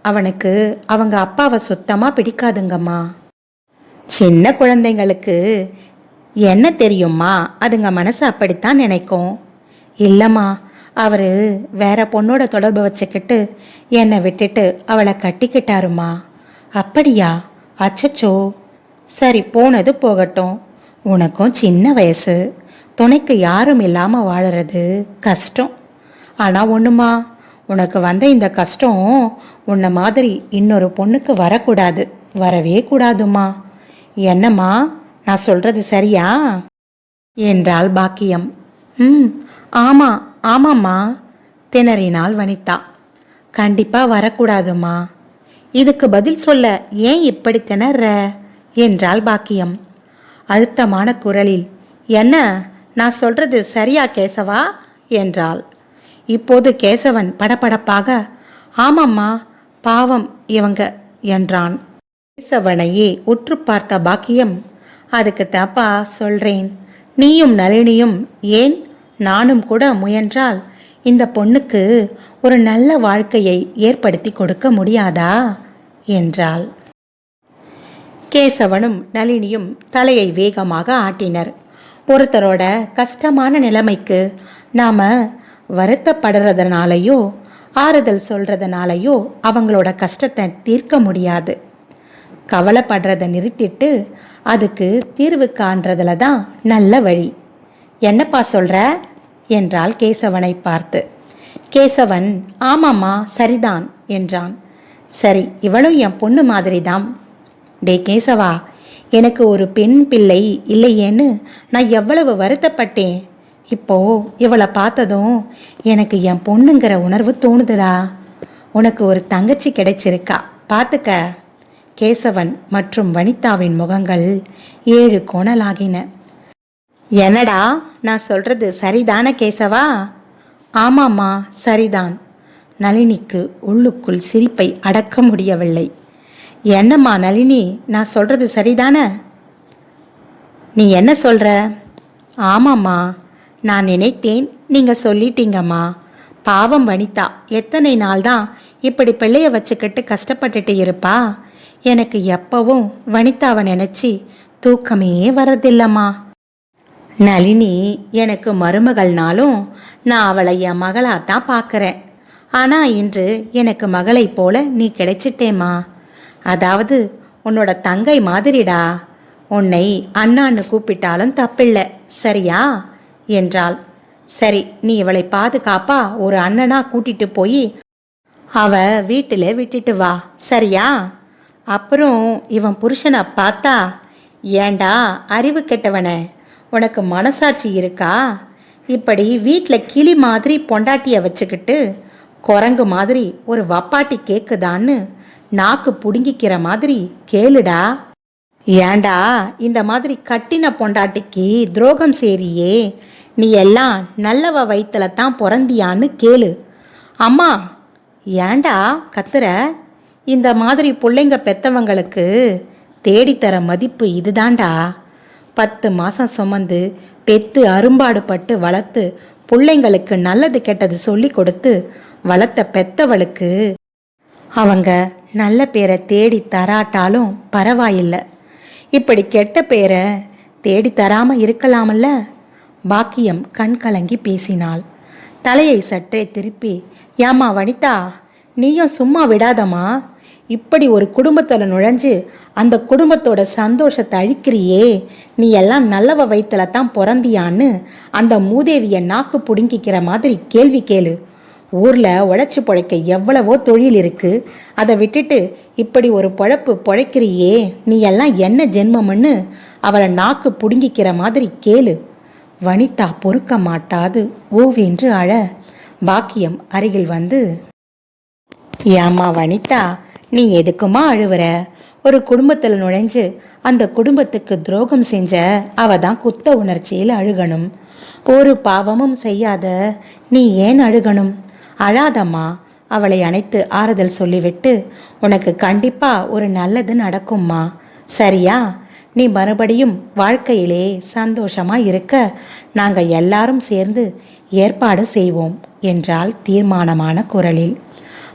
அவனுக்கு அவங்க அப்பாவை சுத்தமாக பிடிக்காதுங்கம்மா. சின்ன குழந்தைங்களுக்கு என்ன தெரியும்மா, அதுங்க மனசு அப்படித்தான் நினைக்கும். இல்லைம்மா, அவர் வேற பொண்ணோட தொடர்பு வச்சுக்கிட்டு என்னை விட்டுட்டு அவளை கட்டிக்கிட்டாருமா. அப்படியா? அச்சச்சோ. சரி, போனது போகட்டும். உனக்கும் சின்ன வயசு, துணைக்கு யாரும் இல்லாமல் வாழறது கஷ்டம். ஆனால் ஒன்றுமா, உனக்கு வந்த இந்த கஷ்டம் உன்னை மாதிரி இன்னொரு பொண்ணுக்கு வரக்கூடாது, வரவே கூடாதுமா. என்னம்மா, நான் சொல்றது சரியா என்றாள் பாக்கியம். ஆமா ஆமாம்மா திணறினாள் வனிதா. கண்டிப்பா வரக்கூடாதுமா. இதுக்கு பதில் சொல்ல ஏன் இப்படி திணற என்றாள் பாக்கியம் அழுத்தமான குரலில். என்ன, நான் சொல்றது சரியா கேசவா என்றாள். இப்போது கேசவன் படபடப்பாக, ஆமாம்மா, பாவம் இவங்க என்றான். கேசவனையே உற்று பார்த்த பாக்கியம், அதுக்கு தாப்பா சொல்றேன், நீயும் நளினியும், ஏன் நானும் கூட முயன்றால் இந்த பொண்ணுக்கு ஒரு நல்ல வாழ்க்கையை ஏற்படுத்தி கொடுக்க முடியாதா என்றாள். கேசவனும் நளினியும் தலையை வேகமாக ஆட்டினர். ஒருத்தரோட கஷ்டமான நிலைமைக்கு நாம வருத்தப்படுறதுனாலையோ ஆறுதல் சொல்றதுனாலையோ அவங்களோட கஷ்டத்தை தீர்க்க முடியாது. கவலைப்படுறத நிறுத்திட்டு அதுக்கு தீர்வு காண்றதுல தான் நல்ல வழி. என்னப்பா சொல்ற என்றாள் கேசவனை பார்த்து. கேசவன் ஆமாம்மா சரிதான் என்றான். சரி, இவளும் என் பொண்ணு மாதிரிதான். டே கேசவா, எனக்கு ஒரு பெண் பிள்ளை இல்லையேன்னு நான் எவ்வளவு வருத்தப்பட்டேன். இப்போ இவளை பார்த்ததும் எனக்கு என் பொண்ணுங்கிற உணர்வு தோணுதுடா. உனக்கு ஒரு தங்கச்சி கிடைச்சிருக்கா, பார்த்துக்க. கேசவன் மற்றும் வனிதாவின் முகங்கள் 7 கோணலாகின. என்னடா நான் சொல்றது சரிதான கேசவா? ஆமாம்மா சரிதான். நளினிக்கு உள்ளுக்குள் சிரிப்பை அடக்க முடியவில்லை. என்னம்மா நளினி, நான் சொல்றது சரிதானே? நீ என்ன சொல்ற? ஆமாம்மா, நான் நினைத்தேன் நீங்க சொல்லிட்டீங்கம்மா. பாவம் வனிதா, எத்தனை நாள் தான் இப்படி பிள்ளைய வச்சுக்கிட்டு கஷ்டப்பட்டுட்டு இருப்பா. எனக்கு எப்பவும் வனிதாவை நினைச்சி தூக்கமே வரதில்லம்மா. நளினி எனக்கு மருமகள்னாலும் நான் அவளை என் மகளாத்தான் பார்க்குறேன். ஆனால் இன்று எனக்கு மகளை போல நீ கிடைச்சிட்டேம்மா. அதாவது உன்னோட தங்கை மாதிரிடா. உன்னை அண்ணான்னு கூப்பிட்டாலும் தப்பில்லை, சரியா என்றாள். சரி, நீ இவளை பாதுகாப்பா ஒரு அண்ணனா கூட்டிட்டு போய் அவ வீட்டில் விட்டுட்டு வா, சரியா? அப்புறம் இவன் புருஷனை பார்த்தா, ஏண்டா அறிவு கெட்டவனே, உனக்கு மனசாட்சி இருக்கா? இப்படி வீட்டில் கிளி மாதிரி பொண்டாட்டிய வச்சுக்கிட்டு குரங்கு மாதிரி ஒரு வப்பாட்டி கேக்குதான்னு நாக்கு புடுங்கிக்கிற மாதிரி கேளுடா. ஏண்டா இந்த மாதிரி கட்டின பொண்டாட்டிக்கு துரோகம் சேரியே, நீ எல்லாம் நல்லவ வயிற்றுல தான் பிறந்தியான்னு கேளு. அம்மா, ஏண்டா கத்துற? இந்த மாதிரி பிள்ளைங்க பெத்தவங்களுக்கு தேடித்தர மதிப்பு இதுதாண்டா. 10 மாதம் சுமந்து பெத்து அரும்பாடு பட்டு வளர்த்து பிள்ளைங்களுக்கு நல்லது கெட்டது சொல்லி கொடுத்து வளர்த்த பெத்தவளுக்கு அவங்க நல்ல பேரை தேடி தராட்டாலும் பரவாயில்லை, இப்படி கெட்ட பேரை தேடி தராம இருக்கலாமல்ல? பாக்கியம் கண் கலங்கி பேசினாள். தலையை சற்றே திருப்பி, ஏம்மா வனிதா, நீயும் சும்மா விடாதம்மா. இப்படி ஒரு குடும்பத்தில் நுழைஞ்சு அந்த குடும்பத்தோட சந்தோஷத்தை அழிக்கிறியே. நீ எல்லாம் நல்லவ வயிற்றுல தான் பிறந்தியான்னு அந்த மூதேவியை நாக்கு புடுங்கிக்கிற மாதிரி கேள்வி கேளு. ஊரில் உழைச்சி பொழைக்க எவ்வளவோ தொழில் இருக்கு, அதை விட்டுட்டு இப்படி ஒரு பொழப்பு பொழைக்கிறியே, நீ எல்லாம் என்ன ஜென்மம்னு அவளை நாக்கு புடுங்கிக்கிற மாதிரி கேளு. வனிதா பொறுக்க மாட்டாது ஓவென்று அழ பாக்கியம் அருகில் வந்து, ஏம்மா வனிதா, நீ எதுக்குமா அழுவுற? ஒரு குடும்பத்தில் நுழைஞ்சு அந்த குடும்பத்துக்கு துரோகம் செஞ்ச அவ தான் குத்த உணர்ச்சியில் அழுகணும். ஒரு பாவமும் செய்யாத நீ ஏன் அழுகணும்? அழாதம்மா. அவளை அணைத்து ஆறுதல் சொல்லிவிட்டு, உனக்கு கண்டிப்பா ஒரு நல்லது நடக்கும்மா, சரியா? நீ மறுபடியும் வாழ்க்கையிலே சந்தோஷமா இருக்க நாங்க எல்லாரும் சேர்ந்து ஏற்பாடு செய்வோம் என்றாள் தீர்மானமான குரலில்.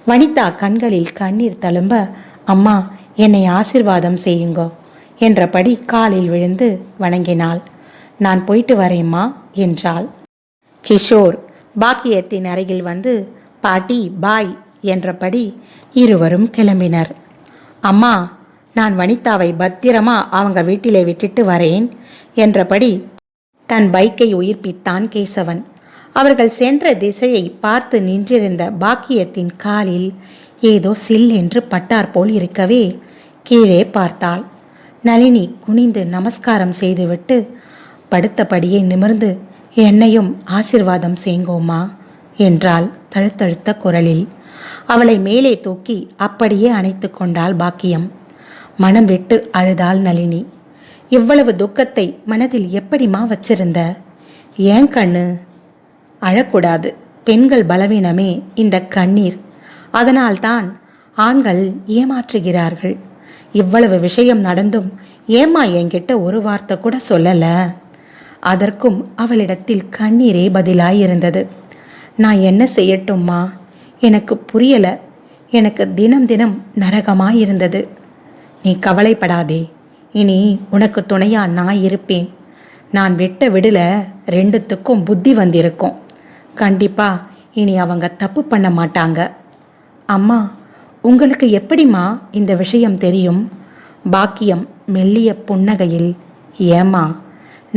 வனிதா கண்களில் கண்ணீர் தழும்ப, அம்மா என்னை ஆசிர்வாதம் செய்யுங்கோ என்றபடி காலில் விழுந்து வணங்கினாள். நான் போயிட்டு வரேம்மா என்றாள். கிஷோர் பாக்கியத்தின் அருகில் வந்து, பாட்டி பாய் என்றபடி இருவரும் கிளம்பினர். அம்மா, நான் வனிதாவை பத்திரமா அவங்க வீட்டிலே விட்டுட்டு வரேன் என்றபடி தன் பைக்கை உயிர்ப்பித்தான் கேசவன். அவர்கள் சென்ற திசையை பார்த்து நின்றிருந்த பாக்கியத்தின் காலில் ஏதோ சில் என்று பட்டார் போல் இருக்கவே கீழே பார்த்தாள். நளினி குனிந்து நமஸ்காரம் செய்துவிட்டு படுத்தபடியே நிமிர்ந்து, என்னையும் ஆசிர்வாதம் செய்ங்கோமா என்றாள் தழுத்தழுத்த குரலில். அவளை மேலே தூக்கி அப்படியே அணைத்து கொண்டாள் பாக்கியம். மனம் விட்டு அழுதாள் நளினி. இவ்வளவு துக்கத்தை மனதில் எப்படிமா வச்சிருந்த? ஏன் கண்ணு? அழக்கூடாது, பெண்கள் பலவீனமே இந்த கண்ணீர். அதனால்தான் ஆண்கள் ஏமாற்றுகிறார்கள். இவ்வளவு விஷயம் நடந்தும் ஏம்மா என்கிட்ட ஒரு வார்த்தை கூட சொல்லல? அதற்கும் அவளிடத்தில் கண்ணீரே பதிலாயிருந்தது. நான் என்ன செய்யட்டும்மா? எனக்கு புரியல. எனக்கு தினம் தினம் நரகமாயிருந்தது. நீ கவலைப்படாதே, இனி உனக்கு துணையா நான் இருப்பேன். நான் விட்ட விடல 2த்துக்கும் புத்தி வந்திருக்கும். கண்டிப்பா இனி அவங்க தப்பு பண்ண மாட்டாங்க. அம்மா, உங்களுக்கு எப்படிம்மா இந்த விஷயம் தெரியும்? பாக்கியம் மெல்லிய புன்னகையில், ஏம்மா,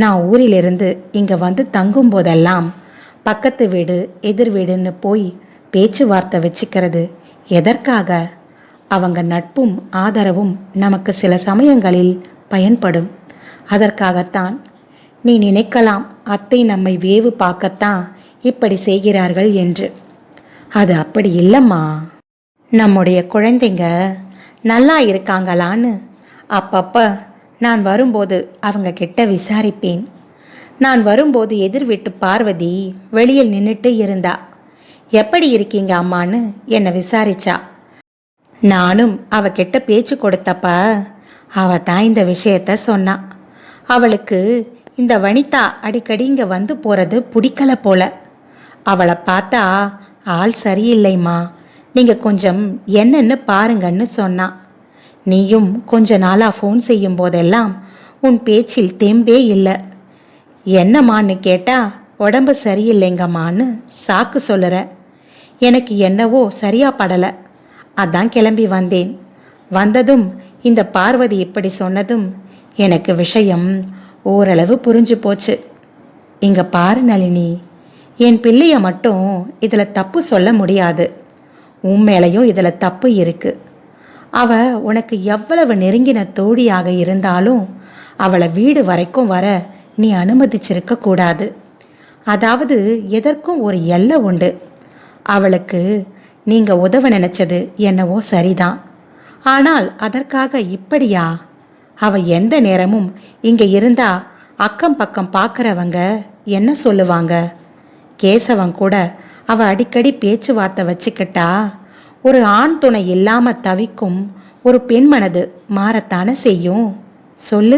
நான் ஊரிலிருந்து இங்கே வந்து தங்கும்போதெல்லாம் பக்கத்து வீடு எதிர் வீடுன்னு போய் பேச்சுவார்த்தை வச்சுக்கிறது எதற்காக? அவங்க நட்பும் ஆதரவும் நமக்கு சில சமயங்களில் பயன்படும். அதற்காகத்தான். நீ நினைக்கலாம் அத்தை நம்மை வேவு பார்க்கத்தான் இப்படி செய்கிறார்கள் என்று. அது அப்படி இல்லைம்மா. நம்முடைய குழந்தைங்க நல்லா இருக்காங்களான்னு அப்பப்போ நான் வரும்போது அவங்க கிட்ட விசாரிப்பேன். நான் வரும்போது எதிர் வீட்டு பார்வதி வெளியில் நின்றுட்டு இருந்தா. எப்படி இருக்கீங்க அம்மான்னு என்னை விசாரிச்சா. நானும் அவகிட்ட பேச்சு கொடுத்தப்ப அவ தான் இந்த விஷயத்த சொன்னா. அவளுக்கு இந்த வனிதா அடிக்கடி இங்கே வந்து போகிறது பிடிக்கல போல. அவளை பார்த்தா ஆள் சரியில்லைம்மா, நீங்கள் கொஞ்சம் என்னன்னு பாருங்கன்னு சொன்னா. நீயும் கொஞ்ச நாளாக ஃபோன் செய்யும் போதெல்லாம் உன் பேச்சில் தெம்பே இல்லை. என்னம்மான்னு கேட்டா உடம்பு சரியில்லைங்கம்மான்னு சாக்கு சொல்லுற. எனக்கு என்னவோ சரியா படலை. அதான் கிளம்பி வந்தேன். வந்ததும் இந்த பார்வதி இப்படி சொன்னதும் எனக்கு விஷயம் ஓரளவு புரிஞ்சு போச்சு. இங்க பாரு நளினி, என் பிள்ளைய மட்டும் இதில் தப்பு சொல்ல முடியாது. உன் மேலையும் இதில் தப்பு இருக்கு. அவ உனக்கு எவ்வளவு நெருங்கின தோழியாக இருந்தாலும் அவளை வீடு வரைக்கும் வர நீ அனுமதிச்சிருக்க கூடாது. அதாவது எதற்கும் ஒரு எல்லை உண்டு. அவளுக்கு நீங்க உதவ நினைச்சது என்னவோ சரிதான். ஆனால் அதற்காக இப்படியா? அவ எந்த நேரமும் இங்க இருந்தா அக்கம் பக்கம் பார்க்கறவங்க என்ன சொல்லுவாங்க? கேசவன் கூட அவ அடிக்கடி பேச்சுவார்த்தை வச்சுக்கிட்டா ஒரு ஆண் துணை இல்லாம தவிக்கும் ஒரு பெண் மனது மாறத்தானே செய்யும். சொல்லு.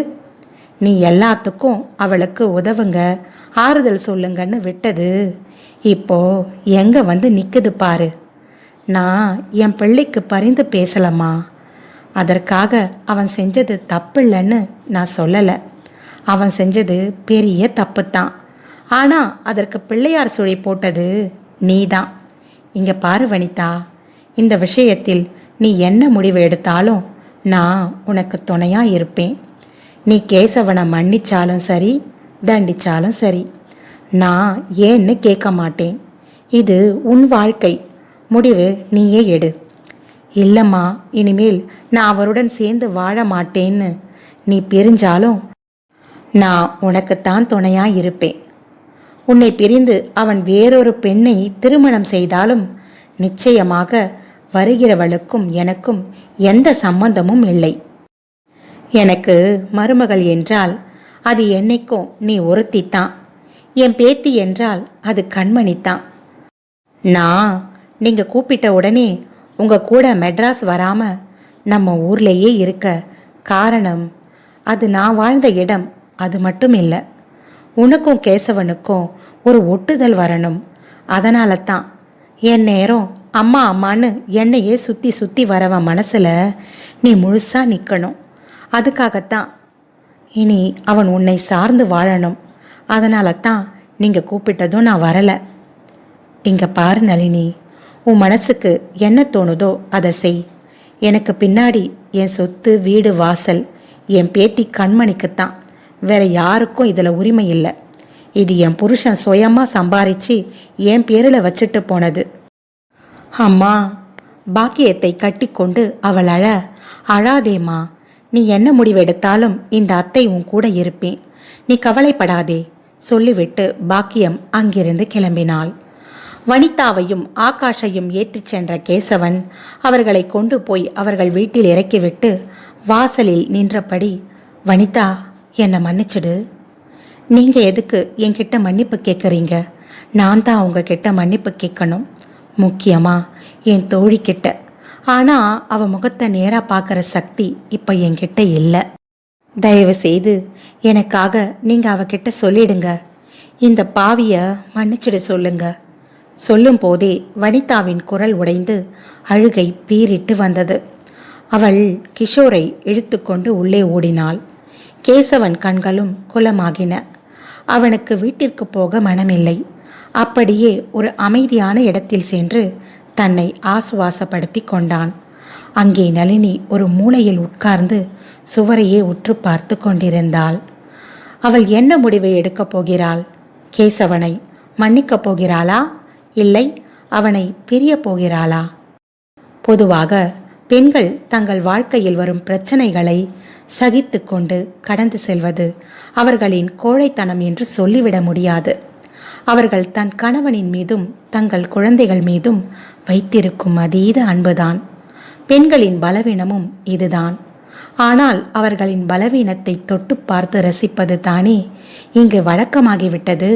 நீ எல்லாத்துக்கும் அவளுக்கு உதவுங்க, ஆறுதல் சொல்லுங்கன்னு விட்டது இப்போ எங்க வந்து நிக்குது பாரு. நான் என் பிள்ளைக்கு பரிந்து பேசலம்மா. அதற்காக அவன் செஞ்சது தப்பில்லைன்னு நான் சொல்லலை. அவன் செஞ்சது பெரிய தப்புத்தான். ஆனால் அதற்கு பிள்ளையார் சுழி போட்டது நீதான். இங்கே பாரு வனிதா, இந்த விஷயத்தில் நீ என்ன முடிவு எடுத்தாலும் நான் உனக்கு துணையாக இருப்பேன். நீ கேசவனை மன்னிச்சாலும் சரி, தண்டிச்சாலும் சரி, நான் ஏன்னு கேட்க மாட்டேன். இது உன் வாழ்க்கை, முடிவு நீயே எடு. இல்லைம்மா, இனிமேல் நான் அவருடன் சேர்ந்து வாழ மாட்டேன்னு நீ பிரிஞ்சாலும் நான் உனக்குத்தான் துணையாக இருப்பேன். உன்னை பிரிந்து அவன் வேறொரு பெண்ணை திருமணம் செய்தாலும் நிச்சயமாக வருகிறவளுக்கும் எனக்கும் எந்த சம்பந்தமும் இல்லை. எனக்கு மருமகள் என்றால் அது என்னைக்கும் நீ ஒருத்தித்தான். என் பேத்தி என்றால் அது கண்மணித்தான். நான் நீங்க கூப்பிட்ட உடனே உங்க கூட மெட்ராஸ் வராம நம்ம ஊர்லேயே இருக்க காரணம் அது நான் வாழ்ந்த இடம். அது மட்டும் இல்லை, உனக்கும் கேசவனுக்கும் ஒரு ஒட்டுதல் வரணும். அதனால தான் என் நேரம் அம்மா அம்மான்னு என்னையே சுற்றி சுற்றி வரவன் மனசில் நீ முழுசாக நிற்கணும். அதுக்காகத்தான் இனி அவன் உன்னை சார்ந்து வாழணும். அதனால தான் நீங்கள் கூப்பிட்டதும் நான் வரலை. இங்கே பாரு நளினி, உன் மனசுக்கு என்ன தோணுதோ அதை செய். எனக்கு பின்னாடி என் சொத்து வீடு வாசல் என் பேத்தி கண்மணிக்குத்தான், வேற யாருக்கும் இதில் உரிமை இல்லை. இது என் புருஷன் சுயமாக சம்பாரித்து என் பேரில் வச்சுட்டு போனது. அம்மா, பாக்கியத்தை கட்டி கொண்டு அவள் அழாதேம்மா. நீ என்ன முடிவெடுத்தாலும் இந்த அத்தை உன் கூட இருப்பேன், நீ கவலைப்படாதே சொல்லிவிட்டு பாக்கியம் அங்கிருந்து கிளம்பினாள். வனிதாவையும் ஆகாஷையும் ஏற்றிச் சென்ற கேசவன் அவர்களை கொண்டு போய் அவர்கள் வீட்டில் இறக்கிவிட்டு வாசலில் நின்றபடி, வனிதா, என்னை மன்னிச்சிடு. நீங்கள் எதுக்கு என்கிட்ட மன்னிப்பு கேட்குறீங்க? நான் தான் உங்ககிட்ட மன்னிப்பு கேட்கணும், முக்கியமாக என் தோழிக்கிட்ட. ஆனால் அவள் முகத்தை நேராக பார்க்குற சக்தி இப்போ என்கிட்ட இல்லை. தயவு செய்து எனக்காக நீங்கள் அவகிட்ட சொல்லிடுங்க. இந்த பாவியை மன்னிச்சிட சொல்லுங்க. சொல்லும் போதே வனிதாவின் குரல் உடைந்து அழுகை பீறிட்டு வந்தது. அவள் கிஷோரை இழுத்துக்கொண்டு உள்ளே ஓடினாள். கேசவன் கண்களும் குலமாகின. அவனுக்கு வீட்டிற்கு போக மனமில்லை. அப்படியே ஒரு அமைதியான இடத்தில் சென்று தன்னை ஆசுவாசப்படுத்தி கொண்டான். அங்கே நளினி ஒரு மூலையில் உட்கார்ந்து சுவரையே உற்று பார்த்து கொண்டிருந்தாள். அவள் என்ன முடிவை எடுக்கப் போகிறாள்? கேசவனை மன்னிக்கப் போகிறாளா, இல்லை அவனை பிரியப் போகிறாளா? பொதுவாக பெண்கள் தங்கள் வாழ்க்கையில் வரும் பிரச்சனைகளை சகித்து கொண்டு கடந்து செல்வது அவர்களின் கோழைத்தனம் என்று சொல்லிவிட முடியாது. அவர்கள் தன் கணவனின் மீதும் தங்கள் குழந்தைகள் மீதும் வைத்திருக்கும் அதீத அன்புதான். பெண்களின் பலவீனமும் இதுதான். ஆனால் அவர்களின் பலவீனத்தை தொட்டு பார்த்து ரசிப்பது தானே இங்கு வழக்கமாகிவிட்டது.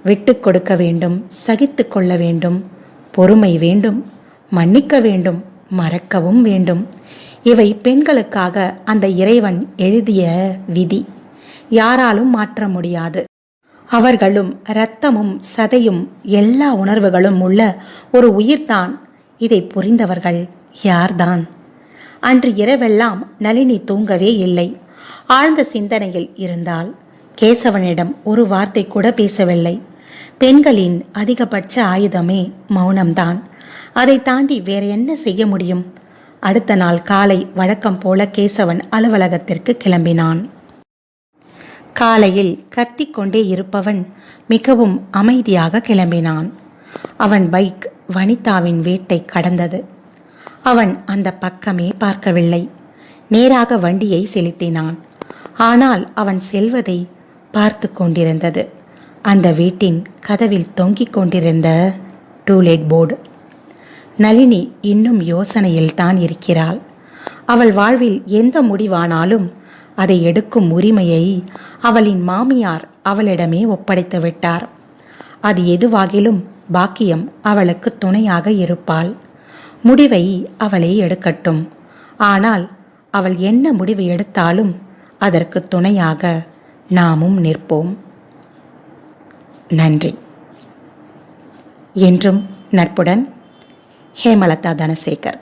விட்டு கொடுக்க வேண்டும், சகித்து கொள்ள வேண்டும், பொறுமை வேண்டும், மன்னிக்க வேண்டும், மறக்கவும் வேண்டும். இவை பெண்களுக்காக அந்த இறைவன் எழுதிய விதி. யாராலும் மாற்ற முடியாது. அவர்களும் இரத்தமும் சதையும் எல்லா உணர்வுகளும் உள்ள ஒரு உயிர்தான். இதை புரிந்தவர்கள் யார்தான்? அன்று இரவெல்லாம் நளினி தூங்கவே இல்லை. ஆழ்ந்த சிந்தனையில் இருந்தால் கேசவனிடம் ஒரு வார்த்தை கூட பேசவில்லை. பெண்களின் அதிகபட்ச ஆயுதமே மௌனம்தான். அதை தாண்டி வேற என்ன செய்ய முடியும்? அடுத்த நாள் காலை வழக்கம் போல கேசவன் அலுவலகத்திற்கு கிளம்பினான். காலையில் கத்திக்கொண்டே இருப்பவன் மிகவும் அமைதியாக கிளம்பினான். அவன் பைக் வனிதாவின் வீட்டை கடந்தது. அவன் அந்த பக்கமே பார்க்கவில்லை. நேராக வண்டியை செலுத்தினான். ஆனால் அவன் செல்வதை பார்த்து கொண்டிருந்தது அந்த வீட்டின் கதவில் தொங்கிக் கொண்டிருந்த டூலெட் போர்டு. நளினி இன்னும் யோசனையில் தான் இருக்கிறாள். அவள் வாழ்வில் எந்த முடிவானாலும் அதை எடுக்கும் உரிமையை அவளின் மாமியார் அவளிடமே ஒப்படைத்து விட்டார். அது எதுவாகிலும் பாக்கியம் அவளுக்கு துணையாக இருப்பாள். முடிவை அவளே எடுக்கட்டும். ஆனால் அவள் என்ன முடிவு எடுத்தாலும் அதற்கு துணையாக நாமும் நிற்போம். நன்றி. என்றும் நட்புடன், ஹேமலதா தனசேகர்.